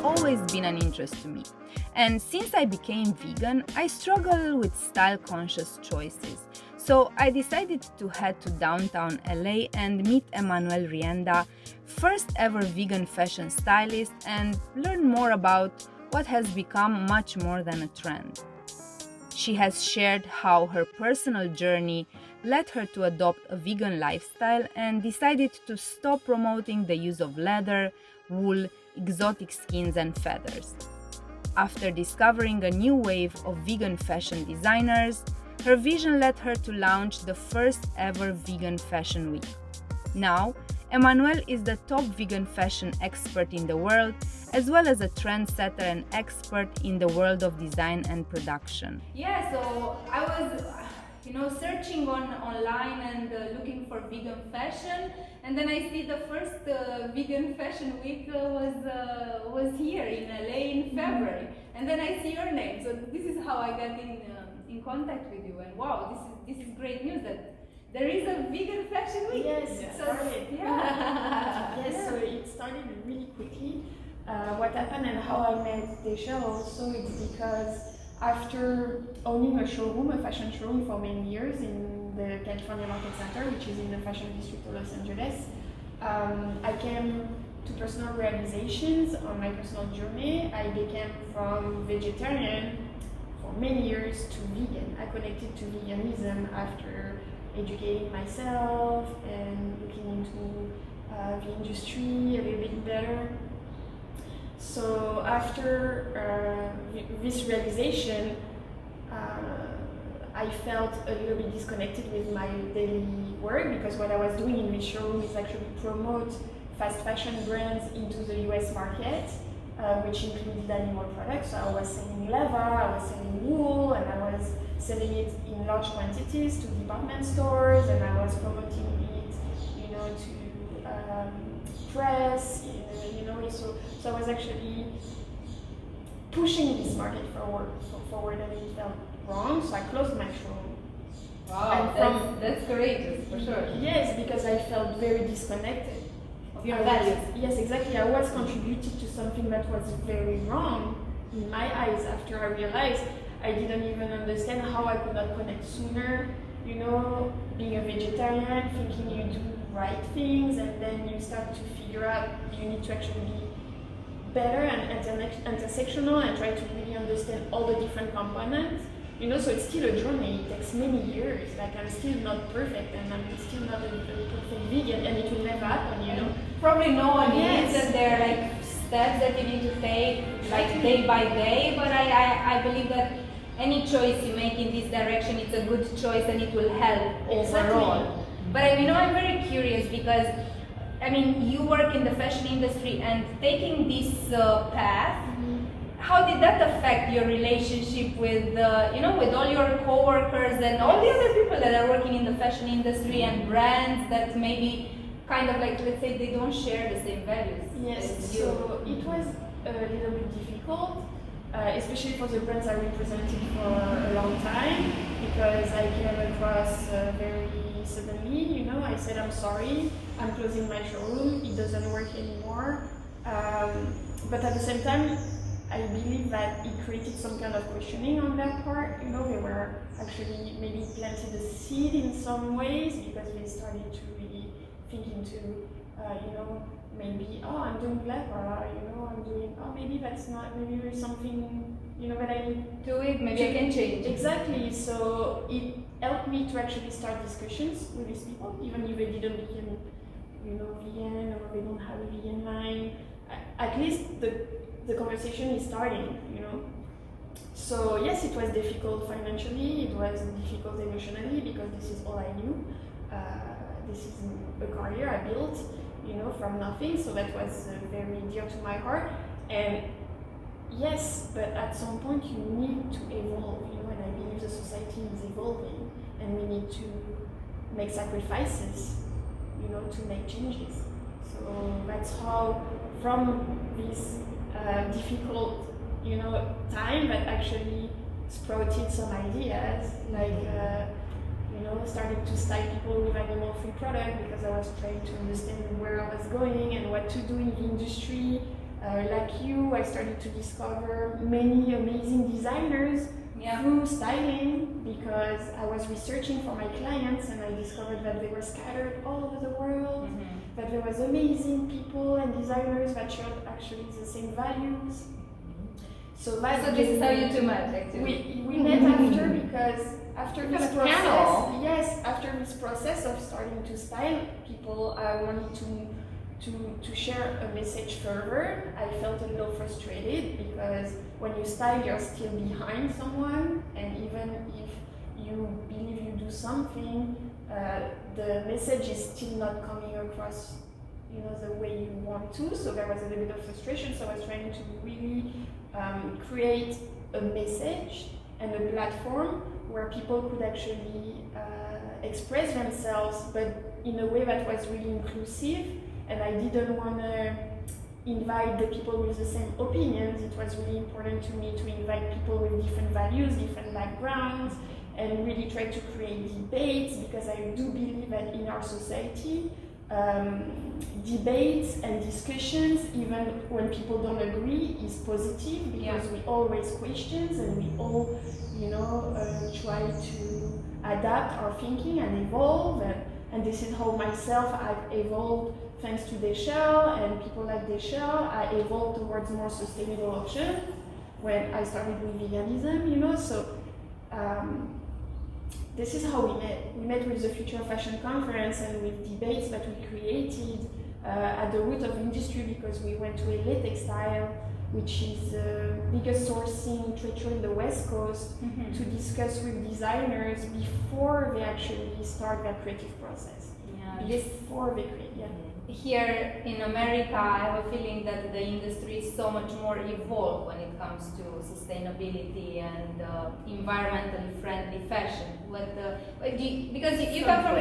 always been an interest to me. And since I became vegan, I struggle with style-conscious choices. So I decided to head to downtown LA and meet Emmanuelle Rienda, first ever vegan fashion stylist, and learn more about what has become much more than a trend. She has shared how her personal journey led her to adopt a vegan lifestyle and decided to stop promoting the use of leather, wool, exotic skins and feathers. After discovering a new wave of vegan fashion designers, her vision led her to launch the first ever vegan fashion week. Now, Emmanuelle is the top vegan fashion expert in the world, as well as a trendsetter and expert in the world of design and production. Yeah, so I was, searching online and looking for vegan fashion, and then I see the first vegan fashion week was here in LA in February, and then I see your name. So this is how I got in contact with you, and wow, this is great news that there is a vegan fashion week. Yes, Yeah. So it started really quickly. What happened and how I met Decia also is because after owning a fashion showroom for many years in the California Market Center, which is in the fashion district of Los Angeles, I came to personal realizations on my personal journey. I became from vegetarian for many years to vegan. I connected to veganism after educating myself and looking into the industry a little bit better. So after this realization, I felt a little bit disconnected with my daily work because what I was doing in this showroom is actually promote fast fashion brands into the US market, which included animal products. So I was selling leather, I was selling wool, and I was selling it in large quantities to department stores, and I was promoting it, to press, so I was actually pushing this market forward, and it felt wrong. So I closed my showroom. Wow, that's great, for sure. Yes, because I felt very disconnected. Of your values. Yes, exactly. I was contributing to something that was very wrong in my eyes after I realized I didn't even understand how I could not connect sooner. Being a vegetarian, thinking you do right things, and then you start to figure out you need to actually be better and intersectional and try to really understand all the different components. So it's still a journey. It takes many years. Like, I'm still not perfect, and I'm still not a perfect vegan, and it will never happen. Probably no one Yes. is, and there are like steps that you need to take like day by day. But I believe that any choice you make in this direction, it's a good choice, and it will help overall. But I'm very curious because you work in the fashion industry, and taking this path. How did that affect your relationship with, with all your coworkers and all the other people that are working in the fashion industry and brands that maybe kind of like, let's say, they don't share the same values? Yes, so it was a little bit difficult, especially for the brands I represented for a long time, because I came across very suddenly, I said, I'm sorry, I'm closing my showroom, it doesn't work anymore. But at the same time, I believe that it created some kind of questioning on their part. They were actually maybe planted a seed in some ways because they started to really think into, maybe, I'm doing leather, I'm doing, maybe that's not, maybe there's something, that I need to it, maybe I can change. Exactly, so it helped me to actually start discussions with these people, even if they didn't become, vegan, or they don't have a vegan line. At least the conversation is starting, So yes, it was difficult financially, it was difficult emotionally, because this is all I knew. This is a career I built, from nothing, so that was very dear to my heart. And yes, but at some point you need to evolve, and I believe the society is evolving, and we need to make sacrifices, to make changes. So that's how, from this difficult, time, that actually sprouted some ideas, like, starting to style people with animal-free product, because I was trying to understand where I was going and what to do in the industry, Like you, I started to discover many amazing designers through styling, because I was researching for my clients and I discovered that they were scattered all over the world, that there was amazing people and designers that shared actually the same values. So this is how you two met, actually. We met after, because after this process, after this process of starting to style people, I wanted to share a message further. I felt a little frustrated because when you style, you're still behind someone, and even if you believe you do something, the message is still not coming across, the way you want to. So there was a little bit of frustration. So I was trying to really create a message and a platform where people could actually express themselves, but in a way that was really inclusive. And I didn't want to invite the people with the same opinions. It was really important to me to invite people with different values, different backgrounds, and really try to create debates, because I do believe that in our society, debates and discussions, even when people don't agree, is positive, because we all raise questions and we all, try to adapt our thinking and evolve. And this is how myself I've evolved thanks to Deshelle and people like Deshelle. I evolved towards more sustainable options when I started with veganism, So this is how we met. We met with the Future of Fashion Conference and with debates that we created at the root of industry, because we went to LA Textile, which is the biggest sourcing trade show in the West Coast, to discuss with designers before they actually start their creative process. Before they create, Here in America, I have a feeling that the industry is so much more evolved when it comes to sustainability and environmentally friendly fashion. Because you come from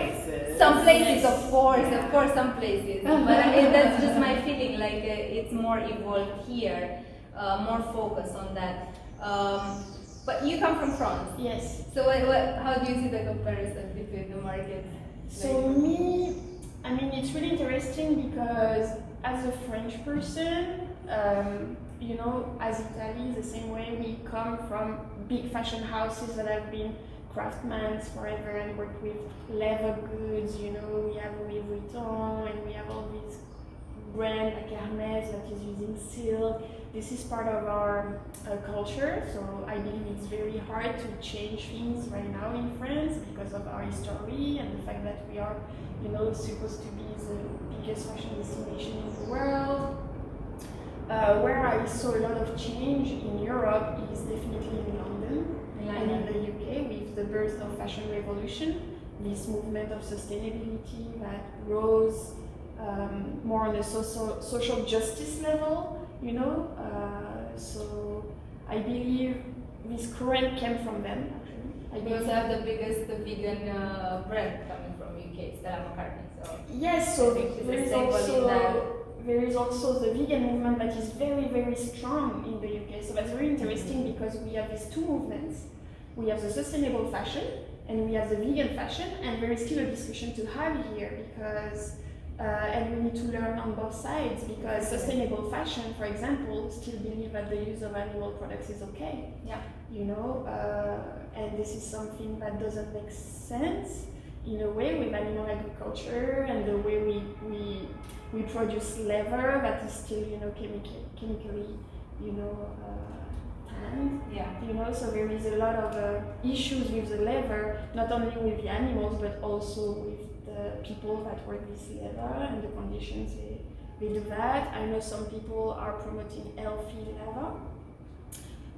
some places, of course, some places. But that's just my feeling. Like it's more evolved here, more focus on that. But you come from France. Yes. So how do you see the comparison between the markets? So it's really interesting, because as a French person, as Italy, the same way, we come from big fashion houses that have been craftsmen forever and work with leather goods, we have Louis Vuitton, and we have all these brands like Hermes that is using silk. This is part of our culture, so I believe it's very hard to change things right now in France because of our history and the fact that we are, supposed to be the biggest fashion destination in the world. Where I saw a lot of change in Europe is definitely in London and in the UK, with the birth of fashion revolution, this movement of sustainability that rose more on a social justice level, so I believe this current came from them. You also have the biggest vegan brand coming from UK, Stella McCartney. So yes, so there is also the vegan movement that is very, very strong in the UK. So that's very interesting, because we have these two movements. We have the sustainable fashion and we have the vegan fashion, and there is still a discussion to have here, because and we need to learn on both sides, because sustainable fashion, for example, still believe that the use of animal products is okay. And this is something that doesn't make sense in a way with animal agriculture and the way we produce leather that is still, chemically, tanned. So there is a lot of issues with the leather, not only with the animals, but also with the people that work this leather and the conditions they do that. I know some people are promoting healthy leather,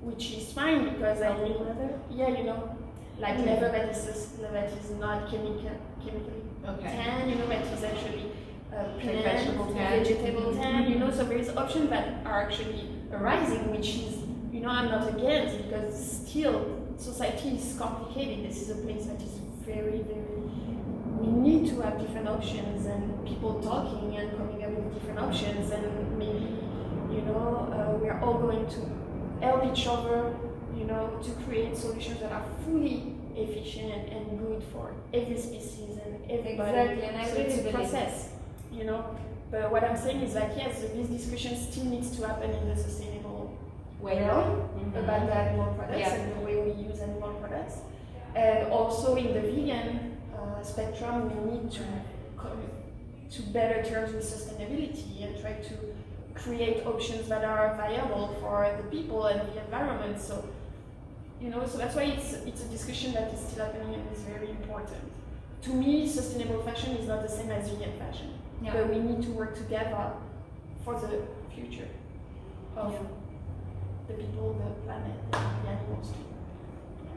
which is fine, because I think leather, leather that is not chemically tan, that is actually vegetable tan, so there is options that are actually arising, which is, I'm not against, because still society is complicated. This is a place that is very, very, we need to have different options and people talking and coming up with different options, and maybe, we are all going to help each other, to create solutions that are fully efficient and good for every species and everybody. Exactly, and I so really it's a believe process, But what I'm saying is that yes, this discussion still needs to happen in the sustainable way about the animal products and the way we use animal products. And also in the vegan spectrum, we need to come to better terms with sustainability and try to create options that are viable for the people and the environment. So, you know, so that's why it's a discussion that is still happening and is very important. To me, sustainable fashion is not the same as vegan fashion, but we need to work together for the future of the people, the planet, and the animals too.